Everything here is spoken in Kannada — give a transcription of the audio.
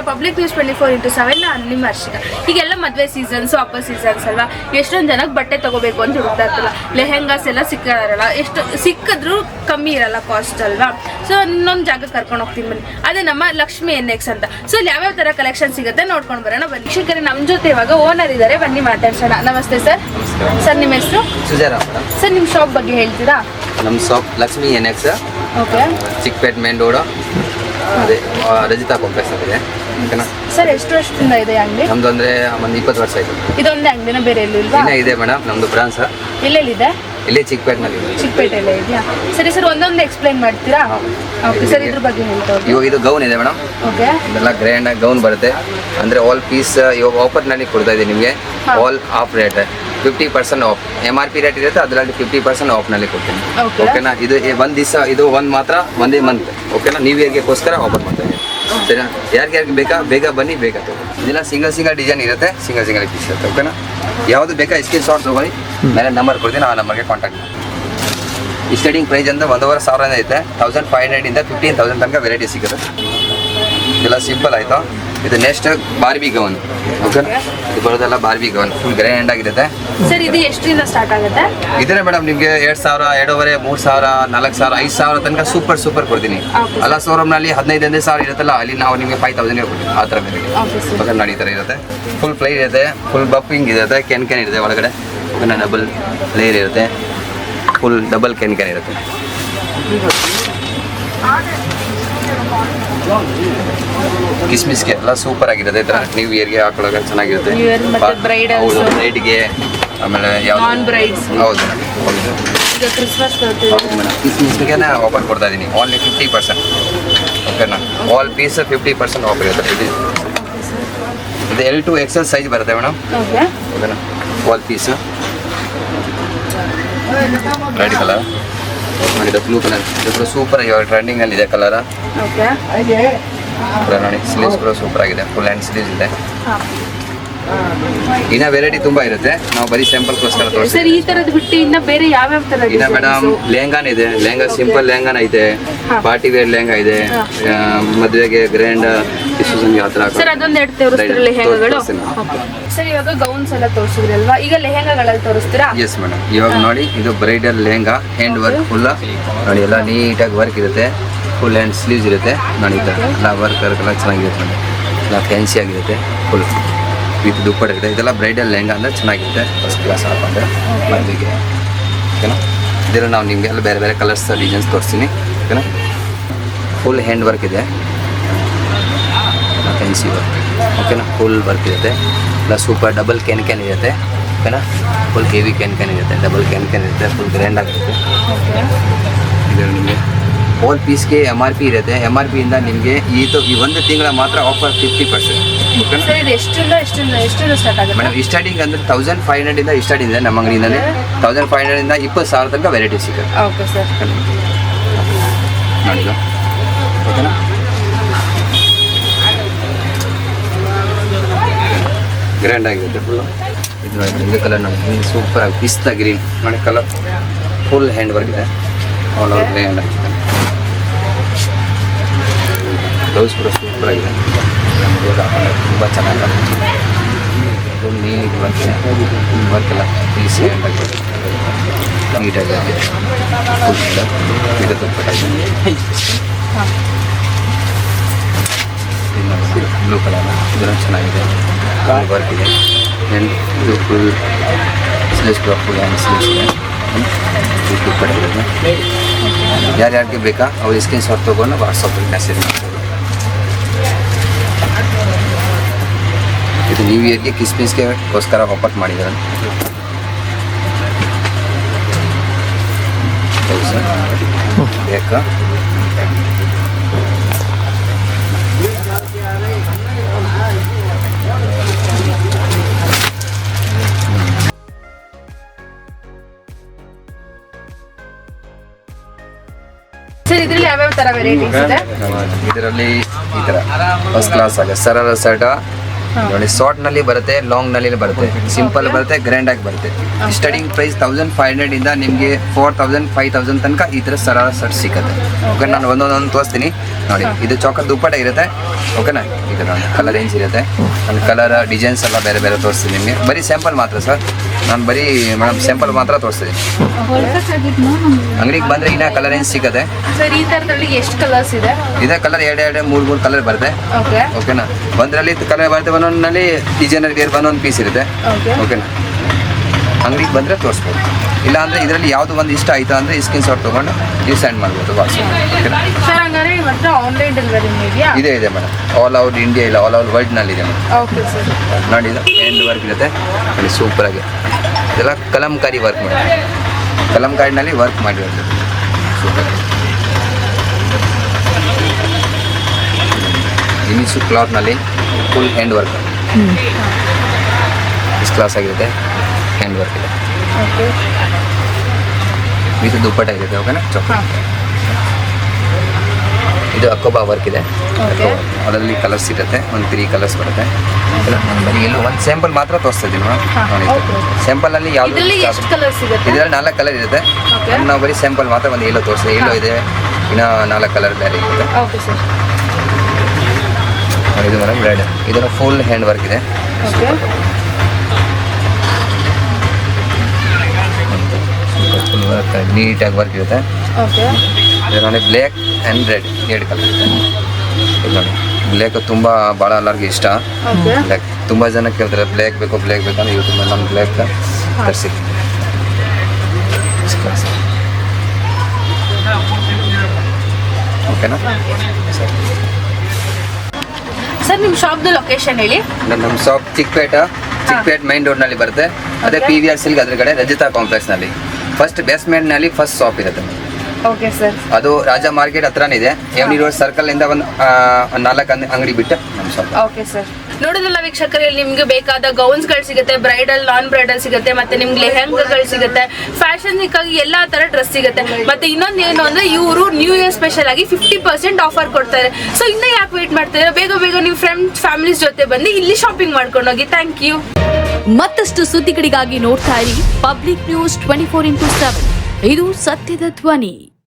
ಪಬ್ಲಿಕ್ ನ್ಯೂಸ್ 24x7 ನಾನು ನಿಮ್ಮ ಹರ್ಷಿಕಾ. ಈಗೆಲ್ಲ ಮದುವೆ ಸೀಸನ್ಸ್ ಅಪ್ಪರ್ ಸೀಸನ್ಸ್ ಅಲ್ವಾ, ಎಷ್ಟೊಂದು ಜನಕ್ಕೆ ಬಟ್ಟೆ ತಗೋಬೇಕು ಅಂತ ಹುಡುಕ್ತಾ ಇರ್ತಲ್ಲ, ಲೆಹೆಂಗಾಸ್ ಎಲ್ಲ ಸಿಕ್ಕಿರಲ್ಲ, ಎಷ್ಟು ಸಿಕ್ಕಿದ್ರು ಕಮ್ಮಿ ಇರಲ್ಲ ಕಾಸ್ಟ್ ಅಲ್ವಾ. ಸೊ ಇನ್ನೊಂದು ಜಾಗ ಕರ್ಕೊಂಡು ಹೋಗ್ತೀನಿ ಬನ್ನಿ, ಅದೇ ನಮ್ಮ ಲಕ್ಷ್ಮಿ NX ಅಂತ. ಸೊ ಇಲ್ಲಿ ಯಾವ್ಯಾವ ಥರ ಕಲೆಕ್ಷನ್ ಸಿಗುತ್ತೆ ನೋಡ್ಕೊಂಡು ಬರೋಣ ಬನ್ನಿ. ವೀಕ್ಷಕರೇ, ನಮ್ಮ ಜೊತೆ ಇವಾಗ ಓನರ್ ಇದ್ದಾರೆ, ಬನ್ನಿ ಮಾತಾಡ್ಸೋಣ. ನಮಸ್ತೆ ಸರ್. ಸರ್ ನಿಮ್ಮ ಹೆಸರು? ಸುಜಾರ. ಸರ್ ನಿಮ್ಮ ಶಾಪ್ ಬಗ್ಗೆ ಹೇಳ್ತೀರಾ? ನಮ್ಮ shop Lakshmi NX, okay, Chickpet main road, ಅದೇ ರಜಿತಾ ಕಾಂಪ್ಲೆಕ್ಸ್ ಇದೆ. ಓಕೆನಾ ಸರ್? ಎಷ್ಟು ವರ್ಷದಿಂದ ಇದೆ ಅಂಗಡಿ? ನಮ್ದು ಅಂದರೆ ಒಂದು 20 ವರ್ಷ ಆಯಿತು. ಇದೊಂದೇ ಅಂಗಡಿನ, ಬೇರೆ ಎಲ್ಲೂ ಇಲ್ವಾ? ಇನ್ನೂ ಇದೆ ಮೇಡಮ್, ನಮ್ಮದು ಬ್ರಾಂಚ್ ಎಲ್ಲೆಲ್ಲಿದೆ? ಇಲ್ಲೇ ಚಿಕ್ಕಪೇಟೆನಲ್ಲಿ ಇದೆ. ಚಿಕ್ಕಪೇಟೆಯಲ್ಲೇ ಇದೆಯಾ? ಸರಿ ಸರ್, ಒಂದೊಂದು ಎಕ್ಸ್ಪ್ಲೈನ್ ಮಾಡ್ತೀರಾ? ಓಕೆ ಸರ್, ಇದ್ರ ಬಗ್ಗೆ ಹೇಳ್ತಾರೆ. ಇವಾಗ ಇದು ಗೌನ್ ಇದೆ ಮೇಡಮ್. ಓಕೆ, ಇದೆಲ್ಲ ಗ್ರ್ಯಾಂಡ್ ಆಗಿ ಗೌನ್ ಬರುತ್ತೆ. ಅಂದರೆ ಆಲ್ ಪೀಸ್ ಇವಾಗ ಆಫರ್ನಲ್ಲಿ ಕೊಡ್ತಾ ಇದೆ ನಿಮಗೆ. All of rate 50% of. MRP rate ಇರುತ್ತೆ, ಅದರಲ್ಲಿ 50% ಆಫ್ನಲ್ಲಿ ಕೊಡ್ತೀನಿ. ಓಕೆನಾ? ಇದು ಒಂದು ದಿವಸ, ಇದು ಒಂದು ಮಾತ್ರ ಒಂದೇ ಮಂತ್. ಓಕೆನಾ? ನ್ಯೂ ಇಯರ್ಗೋಸ್ಕರ ಆಫರ್ ಮಾಡ್ತಾ ಇದ್ದೀನಿ. ಸರಿನಾ? ಯಾರಿಗೆ ಬೇಕಾ ಬೇಗ ಬನ್ನಿ, ಬೇಗ ತಗೊಳ್ಳಿ. ಇದೆಲ್ಲ ಸಿಂಗಲ್ ಡಿಸೈನ್ ಇರುತ್ತೆ, ಸಿಂಗಲ್ ಪೀಸ್ ಇರುತ್ತೆ. ಓಕೆನಾ? ಯಾವುದು ಬೇಕಾ ಸ್ಕ್ರೀನ್ ಶಾಟ್ ತೊಗೊಳ್ಳಿ, ಮೇಲೆ ನಂಬರ್ ಕೊಡ್ತೀನಿ, ಆ ನಂಬರ್ಗೆ ಕಾಂಟ್ಯಾಕ್ಟ್ ಮಾಡಿ. ಈ ಸ್ಟಾರ್ಟಿಂಗ್ ಪ್ರೈಸ್ ಅಂತ 1,500 ಐತೆ. 1500 ಇಂದ 15,000 ತನಕ ವೆರೈಟಿ ಸಿಗುತ್ತೆ. ಇದೆಲ್ಲ ಸಿಂಪಲ್ ಆಯಿತು. ಇದು ನೆಕ್ಸ್ಟ್ ಬಾರ್ಬಿ ಗೌನ್. ಓಕೆನಾ? ಇದು ಬರೋದೆಲ್ಲ ಬಾರ್ಬಿ ಗೌನ್, ಫುಲ್ ಗ್ರ್ಯಾಂಡ್ ಆಗಿರುತ್ತೆ. ಸರ್ ಇದು ಎಷ್ಟರಿಂದ ಸ್ಟಾರ್ಟ್ ಆಗುತ್ತೆ? ಇದ್ರೆ ಮೇಡಮ್ ನಿಮಗೆ 2,000, 2,500, 3,000, 4,000, 5,000 ತನಕ ಸೂಪರ್ ಕೊಡ್ತೀನಿ. ಅಲ್ಲ ಶೋರೂಮ್ನಲ್ಲಿ 15,000 ಇರುತ್ತಲ್ಲ, ಅಲ್ಲಿ ನಾವು ನಿಮಗೆ 5,000 ಕೊಡ್ತೀವಿ. ಆ ಥರ ಬೇರೆ ಓಕೆ ನೋಡಿ, ಈ ಥರ ಇರುತ್ತೆ. ಫುಲ್ ಪ್ಲೈ ಇರುತ್ತೆ, ಫುಲ್ ಬಫಿಂಗ್ ಇರುತ್ತೆ, ಕೆನ್ ಇರುತ್ತೆ ಒಳಗಡೆ. ಓಕೆನಾ? ಡಬಲ್ ಲೇಯರ್ ಇರುತ್ತೆ, ಫುಲ್ ಡಬಲ್ ಕೆನ್ ಇರುತ್ತೆ. ಕಿಸ್ಮಿಸ್ಗೆ ಎಲ್ಲ ಸೂಪರ್ ಆಗಿರುತ್ತೆ. ಈ ಥರ ನ್ಯೂ ಇಯರ್ಗೆ ಹಾಕೊಳ್ಳೋಕೆ ಚೆನ್ನಾಗಿರುತ್ತೆ. ಹೌದು, ಬ್ರೈಡ್ಗೆ, ಆಮೇಲೆ ಯಾವುದು ಹೌದು ಕಿಸ್ಮಿಸ್ಗೆ ಆಫರ್ ಕೊಡ್ತಾ ಇದ್ದೀನಿ. ಓನ್ಲಿ 50%. ಓಕೆನಾ? ಆಲ್ ಪೀಸ್ 50% ಆಫರ್ ಇರುತ್ತೆ. ಇದು L to XL ಸೈಜ್ ಬರುತ್ತೆ ಮೇಡಮ್. ಓಕೆನಾ? ಆಲ್ ಪೀಸ್ ರೆಡ್ ಕಲರ್ ಮಾಡಿದ, ಬ್ಲೂ ಕಲರ್, ಇದು ಸೂಪರ್ ಇವಾಗ ಟ್ರೆಂಡಿಂಗಲ್ಲಿ ಇದೆ ಕಲರ್. ನೋಡಿ, ಸ್ಲೀವ್ಸ್ ಕೂಡ ಸೂಪರ್ ಆಗಿದೆ, ಫುಲ್ ಹ್ಯಾಂಡ್ ಸ್ಲೀವ್ಸ್ ಇದೆ. ಇನ್ನ ವೆರೈಟಿ ತುಂಬಾ ಇರುತ್ತೆ, ನಾವು ಬರೀ ಸ್ಯಾಂಪಲ್ಗೋಸ್ಕರ ತೋರಿಸ್ತೀವಿ. ಸರ್, ಈ ತರದ್ ಬಿಟ್ಟು ಇನ್ನ ಬೇರೆ ಯಾವ ತರ? ಇನ್ನ ಮೇಡಮ್ ಲೆಹಂಗಾನ್ ಇದೆ, ಲೆಹಂಗಾ ಸಿಂಪಲ್ ಲೆಹಂಗಾನ್ ಐತೆ, ಪಾರ್ಟಿ ವೇರ್ ಲೆಹಂಗಾ ಇದೆ, ಮದುವೆಗೆ ಗ್ರ್ಯಾಂಡ್ ಡಿಸಿಷನ್ಗೆ ಆ ಥರ. ಸರ್, ಅದೊಂದು ಎರಡು ತೋರಿಸ್ತೀರಾ ಲೆಹಂಗಾಗಳು? ಸರ್, ಇವಾಗ ಗೌನ್ಸ್ ಎಲ್ಲ ತೋರಿಸಿದ್ರಲ್ವಾ, ಈಗ ಲೆಹಂಗಾಗಳಲ್ಲಿ ತೋರಿಸ್ತೀರಾ? Yes madam. ಇವಾಗ ನೋಡಿ, ಇದು bridal lehenga, hand work full ನೋಡಿ, ಎಲ್ಲ ನೀಟಾಗಿ ವರ್ಕ್ ಇರುತ್ತೆ, ಫುಲ್ ಹ್ಯಾಂಡ್ ಸ್ಲೀವ್ಸ್ ಇರುತ್ತೆ ನೋಡಿ. ಈ ಥರ ಎಲ್ಲ ವರ್ಕ್ ಎಲ್ಲ ಚೆನ್ನಾಗಿರುತ್ತೆ ನೋಡಿ, ಎಲ್ಲ ಫ್ಯಾನ್ಸಿ ಆಗಿರುತ್ತೆ, ಫುಲ್ ವಿತ್ ದುಪ್ಪಟ್ಟ ಇದೆ. ಇದೆಲ್ಲ ಬ್ರೈಡಲ್ ಲೆಹಂಗಾ ಅಂದರೆ ಚೆನ್ನಾಗಿರುತ್ತೆ, ಫಸ್ಟ್ ಕ್ಲಾಸ್ ಹಾಕೊಂಡ್ರೆ ಮದುವೆಗೆ. ಓಕೆನಾ? ಇದರಲ್ಲಿ ನಾವು ನಿಮಗೆ ಎಲ್ಲ ಬೇರೆ ಬೇರೆ ಕಲರ್ಸ್ ಡಿಸೈನ್ಸ್ ತೋರಿಸ್ತೀನಿ. ಓಕೆನಾ? ಫುಲ್ ಹ್ಯಾಂಡ್ ವರ್ಕ್ ಇದೆ, ಫ್ಯಾನ್ಸಿ ವರ್ಕ್. ಓಕೆನಾ? ಫುಲ್ ವರ್ಕ್ ಇರುತ್ತೆ, ಎಲ್ಲ ಸೂಪರ್ ಡಬಲ್ ಕ್ಯಾನ್ ಇರುತ್ತೆ. ಓಕೆನಾ? ಫುಲ್ ಹೆವಿ ಕ್ಯಾನ್ ಇರುತ್ತೆ, ಡಬಲ್ ಕ್ಯಾನ್ ಇರುತ್ತೆ, ಫುಲ್ ಗ್ರ್ಯಾಂಡ್ ಆಗಿರುತ್ತೆ. ಇದರಲ್ಲಿ ನಿಮಗೆ ಆಲ್ ಪೀಸ್ಗೆ MRP ಇರುತ್ತೆ. MRP ಇಂದ ನಿಮಗೆ ಈ ಒಂದು ತಿಂಗಳ ಮಾತ್ರ ಆಫರ್ 50%. ಓಕೆನಾ? ಎಷ್ಟು ಸ್ಟಾರ್ಟ್ ಆಗುತ್ತೆ ಮೇಡಮ್? ಸ್ಟಾರ್ಟಿಂಗ್ ಅಂದರೆ 1,500 ಇಂದ ಸ್ಟಾರ್ಟಿಂಗ್ ಇದೆ ನಮ್ಮ ಅಂಗಡಿಯಿಂದಲೇ. 1,500 ಇಂದ 20,000 ತನಕ ವೆರೈಟಿ ಸಿಗುತ್ತೆ. ಓಕೆ ಸರ್, ನೋಡಿ. ಓಕೆನಾ? ಗ್ರ್ಯಾಂಡ್ ಆಗಿರುತ್ತೆ ಫುಲ್ಲು. ಇದು ನೋಡಿ, ಇದು ಕಲರ್ ನೋಡಿ, ಸೂಪರ್ ಆಗಿ ಪಿಸ್ತಾ ಗ್ರೀನ್ ನೋಡಿ ಕಲರ್, ಫುಲ್ ಹ್ಯಾಂಡ್ ವರ್ಕ್ ಇದೆ, ಆಲ್ ಓವರ್ ಗ್ರ್ಯಾಂಡ್ ಆಗಿದೆ. ಬ್ಲೌಸ್ ಕೂಡ ಸೂಪರ್ ಆಗಿದೆ, ತುಂಬ ಚೆನ್ನಾಗಿದೆ. ನೀಟ್ ವರ್ಕ್ ವರ್ಕ್ ಎಲ್ಲ ಪೀಸ್ ಹ್ಯಾಂಡ್ ಆಗಿದೆ, ನೀಟಾಗಿ ಫುಲ್ ಇದು ದುಪ್ಪಟ್ಟಾಗಿದೆ. ಬ್ಲೂ ಕಲರ್ ಇದೆಲ್ಲ ಚೆನ್ನಾಗಿದೆ, ವರ್ಕ್ ಇದೆ. ಆ್ಯಂಡ್ ಇದು ಫುಲ್ ಸ್ಲೀವ್ಸ್ ಕೂಡ ಫುಲ್ ಹ್ಯಾಂಡ್ ಸ್ಲೀವ್ಸ್ ಇದೆ, ದುಪ್ಪಟ್ಟಾಗಿದೆ. ಯಾರ್ಯಾರಿಗೆ ಬೇಕಾ ಅವ್ರು ಸ್ಕ್ರೀನ್ ಶಾಟ್ ತೊಗೊಂಡು ವಾಟ್ಸಪ್ಪಲ್ಲಿ ಮೆಸೇಜ್ ಮಾಡ್ತಾರೆ. ಇದು ನ್ಯೂ ಇಯರ್ಗೆ ಕಿಸ್ಮಿಸ್ಗೆಗೋಸ್ಕರ ಆಫರ್ ಮಾಡಿದ್ದಾರೆ. ಬೇಕಾ? ಸರ್, ಇದರಲ್ಲಿ ಯಾವ್ಯಾವ ತರ ವೆರೈಟೀಸ್ ಇದೆ? ಇದರಲ್ಲಿ ಈ ಥರ ಫಸ್ಟ್ ಕ್ಲಾಸ್ ಆಗಿದೆ, ಸರಳ ಶರ್ಟ, ನೋಡಿ ಶಾರ್ಟ್ ನಲ್ಲಿ ಬರುತ್ತೆ, ಲಾಂಗ್ ನಲ್ಲಿ ಬರುತ್ತೆ, ಸಿಂಪಲ್ ಬರುತ್ತೆ, ಗ್ರ್ಯಾಂಡ್ ಆಗಿ ಬರುತ್ತೆ. ಸ್ಟಾರ್ಟಿಂಗ್ ಪ್ರೈಸ್ 1500 ಇಂದ ನಿಮಗೆ 4000 5000 ತನಕ ಈ ತರ ಸರಳ ಶರ್ಟ್ ಸಿಗುತ್ತೆ. ಓಕೆ, ನಾನು ಒಂದೊಂದೊಂದು ತೋರಿಸ್ತೀನಿ ನೋಡಿ. ಇದು ಚೌಕರ್ ದುಪ್ಪಟ ಇರುತ್ತೆ. ಓಕೆನಾ, ಇದು ನೋಡಿ ಕಲರ್ ರೇಂಜ್ ಇರುತ್ತೆ. ನನ್ನ ಕಲರ್ ಡಿಸೈನ್ಸ್ ಎಲ್ಲ ಬೇರೆ ಬೇರೆ ತೋರಿಸ್ತೀನಿ ನಿಮಗೆ. ಬರೀ ಸ್ಯಾಂಪಲ್ ಮಾತ್ರ ಸರ್, ನಾನು ಬರೀ ಮೇಡಮ್ ಸ್ಯಾಂಪಲ್ ಮಾತ್ರ ತೋರಿಸ್ತೀನಿ. ಅಂಗಡಿಗೆ ಬಂದ್ರೆ ಇನ್ನ ಕಲರ್ ರೇಂಜ್ ಸಿಗುತ್ತೆ ಸರ್. ಈ ತರದಲ್ಲಿ ಎಷ್ಟು ಕಲರ್ಸ್ ಇದೆ? ಇದೇ ಕಲರ್ 2 3 ಕಲರ್ ಬರುತ್ತೆ. ಓಕೆ ಓಕೆನಾ, ಒಂದರಲ್ಲಿ ಕಲರ್ ಬರುತ್ತೆ, ಒಂದೊಂದಲ್ಲಿ ಡಿಸೈನರ್ ವೇರ್ ಒಂದೊಂದು ಪೀಸ್ ಇರುತ್ತೆ. ಓಕೆನಾ, ಅಂಗಡಿಗೆ ಬಂದರೆ ತೋರಿಸ್ಬೋದು. ಇಲ್ಲ ಅಂದರೆ ಇದರಲ್ಲಿ ಯಾವುದು ಒಂದು ಇಷ್ಟ ಆಯಿತು ಅಂದರೆ ಸ್ಕ್ರೀನ್ ಶಾಟ್ ತೊಗೊಂಡು ನೀವು ಸೆಂಡ್ ಮಾಡ್ಬೋದು ವಾಟ್ಸಪ್. ಓಕೆನಾ ಸರ್, ಹಂಗಾರೆ ಇವತ್ತು ಆನ್ಲೈನ್ ಡೆಲಿವರಿ ಇದೆಯಾ? ಇದೆ ಮೇಡಮ್, ಆಲ್ ಓವರ್ ಇಂಡಿಯಾ ಇಲ್ಲ, ಆಲ್ ಓವರ್ ವರ್ಲ್ಡ್ನಲ್ಲಿ ಇದೆ ಮೇಡಮ್. Okay sir. ನೋಡಿ, ಇದು ಹ್ಯಾಂಡ್ ವರ್ಕ್ ಇರುತ್ತೆ ನೋಡಿ, ಸೂಪರಾಗಿ. ಇದೆಲ್ಲ ಕಲಂಕಾರಿ ವರ್ಕ್ ಮೇಡಮ್, ಕಲಂಕಾರಿನಲ್ಲಿ ವರ್ಕ್ ಮಾಡಿರೋದು ಸೂಪರ್. ಇನಿಸು ಕ್ಲಾತ್ನಲ್ಲಿ ಫುಲ್ ಹ್ಯಾಂಡ್ ವರ್ಕ್, ಇಷ್ಟು ಕ್ಲಾಸ್ ಆಗಿರುತ್ತೆ. ಹ್ಯಾಂಡ್ ವರ್ಕ್ ಇದೆ, ಓಕೆ. ಇದು ದುಪ್ಪಟ ಇರುತ್ತೆ. ಓಕೆನಾ, ಚೌಕ. ಇದು ಅಕೋಬಾ ವರ್ಕ್ ಇದೆ. ಓಕೆ. ಅದರಲ್ಲಿ ಕಲರ್ಸ್ ಇರುತ್ತೆ, ಒಂದು 3 ಕಲರ್ಸ್ ಬರುತ್ತೆ. ಬರೀ ಎಲ್ಲೂ ಒಂದು ಸ್ಯಾಂಪಲ್ ಮಾತ್ರ ತೋರಿಸ್ತಾ ಇದ್ದೀನಿ ಮೇಡಮ್. ನೋಡಿ, ಸ್ಯಾಂಪಲಲ್ಲಿ ಇದರಲ್ಲಿ ಯಾವುದು ಎಷ್ಟು ಕಲರ್ ಸಿಗುತ್ತೆ? ಇದರಲ್ಲಿ 4 ಕಲರ್ ಇರುತ್ತೆ. ಓಕೆ. ನಾವು ಬರೀ ಸ್ಯಾಂಪಲ್ ಮಾತ್ರ ಒಂದು ಎಲ್ಲೋ ತೋರಿಸ್ತೀವಿ. ಎಲ್ಲೋ ಇದೆ, ಇನ್ನು 4 ಕಲರ್ ಬೇರೆ ಇರುತ್ತೆ. Okay sir. ಇದು ಮೇಡಮ್ ರೆಡ್, ಇದನ್ನು ಫುಲ್ ಹ್ಯಾಂಡ್ ವರ್ಕ್ ಇದೆ. ಓಕೆ. ಫುಲ್ ವರ್ಕ್ ನೀಟಾಗಿ ವರ್ಕ್ ಇರುತ್ತೆ. ಓಕೆ. ಇದು ನೋಡಿ ಬ್ಲ್ಯಾಕ್ ಆ್ಯಂಡ್ ರೆಡ್ 2 ಕಲರ್ ಇದೆ. ಇದು ನೋಡಿ ಬ್ಲ್ಯಾಕ್ ತುಂಬ ಭಾಳ ಎಲ್ಲರಿಗೂ ಇಷ್ಟ. ಓಕೆ. ಬ್ಲ್ಯಾಕ್ ತುಂಬ ಜನ ಕೇಳ್ತಾರೆ ಬ್ಲ್ಯಾಕ್ ಬೇಕು ಅಂತ. ಯೂಟ್ಯೂಬ್ ನಮ್ಮ ಬ್ಲ್ಯಾಕ್ ತರಿಸಿ. ಓಕೆನಾ ಸರ್, ನಿಮ್ಮ ಶಾಪ್ದು ಲೊಕೇಶನ್ ಹೇಳಿ. ನಮ್ಮ ಶಾಪ್ ಚಿಕ್ಕಪೇಟ್ ಮೈನ್ ರೋಡ್ನಲ್ಲಿ ಬರುತ್ತೆ. ಅದೇ Okay. PVR ಸಿಲ್ಕ್ ಅದ್ರಗಡೆ ರಜಿತಾ ಕಾಂಪ್ಲೆಕ್ಸ್ನಲ್ಲಿ ಫಸ್ಟ್ ಬೇಸ್ಮೆಂಟ್ನಲ್ಲಿ ಫಸ್ಟ್ ಶಾಪ್ ಇರುತ್ತೆ. Okay sir. ಅದು ರಾಜ ಮಾರ್ಕೆಟ್ ಹತ್ರನೇ ಇದೆ. ಎವ್ನಿ ರೋಡ್ ಸರ್ಕಲ್ ಇಂದ ಒಂದು 4 ಅಂಗಡಿ ಬಿಟ್ಟು ನಮ್ಮ ಶಾಪ್. Okay sir. ನೋಡಿದ್ರಲ್ಲ ವೀಕ್ಷಕರಲ್ಲಿ, ನಿಮ್ಗೆ ಬೇಕಾದ ಗೌನ್ಸ್ಗಳು ಸಿಗುತ್ತೆ, ಬ್ರೈಡಲ್ ನಾನ್ ಬ್ರೈಡಲ್ ಸಿಗುತ್ತೆ, ಮತ್ತೆ ನಿಮ್ಗೆ ಲೆಹಂಗಾಗಳು ಸಿಗುತ್ತೆ, ಫ್ಯಾಷನ್ ಆಗಿ ಎಲ್ಲಾ ತರ ಡ್ರೆಸ್ ಸಿಗುತ್ತೆ. ಮತ್ತೆ ಇನ್ನೊಂದು ಏನು ಅಂದ್ರೆ, ಇವರು ನ್ಯೂ ಇಯರ್ ಸ್ಪೆಷಲ್ ಆಗಿ 50% ಆಫರ್ ಕೊಡ್ತಾರೆ. ಸೊ ಇನ್ನ ಯಾಕೆ ವೇಟ್ ಮಾಡ್ತಾರೆ, ಬೇಗ ಬೇಗ ನೀವು ಫ್ರೆಂಡ್ಸ್ ಫ್ಯಾಮಿಲೀಸ್ ಜೊತೆ ಬಂದು ಇಲ್ಲಿ ಶಾಪಿಂಗ್ ಮಾಡ್ಕೊಂಡು ಹೋಗಿ. Thank you. ಮತ್ತಷ್ಟು ಸುದ್ದಿಗಳಿಗಾಗಿ ನೋಡ್ತಾ ಇರಿ ಪಬ್ಲಿಕ್ ನ್ಯೂಸ್ 24x7. ಇದು ಸತ್ಯದ ಧ್ವನಿ.